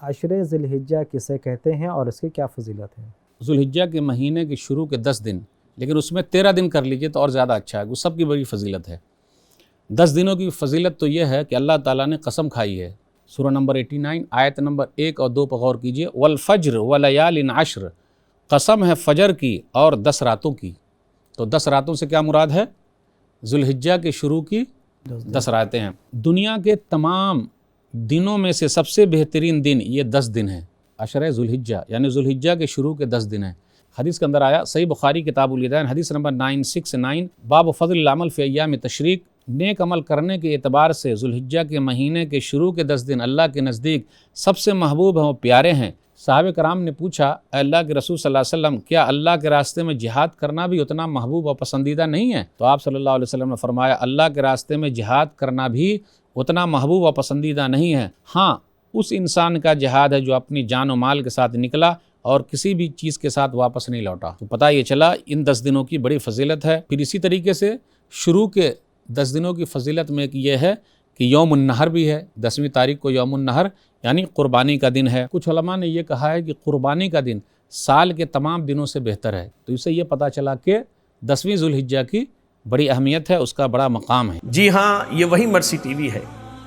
عشر ذی الحجہ کسے کہتے ہیں اور اس کی کیا فضیلت ہے؟ ذوالحجہ کے مہینے کے شروع کے 10 دن، لیکن اس میں 13 دن کر لیجئے تو اور زیادہ اچھا ہے، وہ سب کی بڑی فضیلت ہے۔ 10 دنوں کی فضیلت تو یہ ہے کہ اللہ تعالیٰ نے قسم کھائی ہے، سورہ نمبر 89 آیت نمبر 1 اور 2 پر غور کیجئے، والفجر ولیال عشر، قسم ہے فجر کی اور 10 راتوں کی۔ تو 10 راتوں سے کیا مراد ہے؟ ذوالحجہ کے شروع کی 10 راتیں ہیں۔ دنیا کے تمام دنوں میں سے سب سے بہترین دن یہ 10 دن ہیں، عشر ذوالحجہ، یعنی ذوالحجہ کے شروع کے 10 دن ہیں۔ حدیث کے اندر آیا، صحیح بخاری کتاب الیدین حدیث نمبر 969، باب فضل العمل فی ایام تشریق، نیک عمل کرنے کے اعتبار سے ذوالحجہ کے مہینے کے شروع کے 10 دن اللہ کے نزدیک سب سے محبوب ہیں و پیارے ہیں۔ صحابہ کرام نے پوچھا، اے اللہ کے رسول صلی اللہ علیہ وسلم، کیا اللہ کے راستے میں جہاد کرنا بھی اتنا محبوب اور پسندیدہ نہیں ہے؟ تو آپ صلی اللہ علیہ وسلم نے فرمایا، اللہ کے راستے میں جہاد کرنا بھی اتنا محبوب اور پسندیدہ نہیں ہے، ہاں اس انسان کا جہاد ہے جو اپنی جان و مال کے ساتھ نکلا اور کسی بھی چیز کے ساتھ واپس نہیں لوٹا۔ تو پتہ یہ چلا ان 10 دنوں کی بڑی فضیلت ہے۔ پھر اسی طریقے سے شروع کے 10 دنوں کی فضیلت میں ایک یہ ہے کہ یوم النحر بھی ہے، 10ویں تاریخ کو یوم النحر یعنی قربانی کا دن ہے۔ کچھ علماء نے یہ کہا ہے کہ قربانی کا دن سال کے تمام دنوں سے بہتر ہے، تو اس سے یہ پتہ چلا کہ 10ویں ذوالحجہ کی بڑی اہمیت ہے، اس کا بڑا مقام ہے۔ جی ہاں، یہ وہی مرسی ٹی وی ہے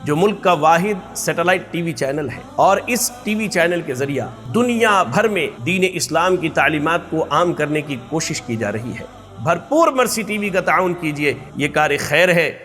جو ملک کا واحد سیٹلائٹ ٹی وی چینل ہے، اور اس ٹی وی چینل کے ذریعہ دنیا بھر میں دین اسلام کی تعلیمات کو عام کرنے کی کوشش کی جا رہی ہے۔ بھرپور مرسی ٹی وی کا تعاون کیجئے، یہ کار خیر ہے۔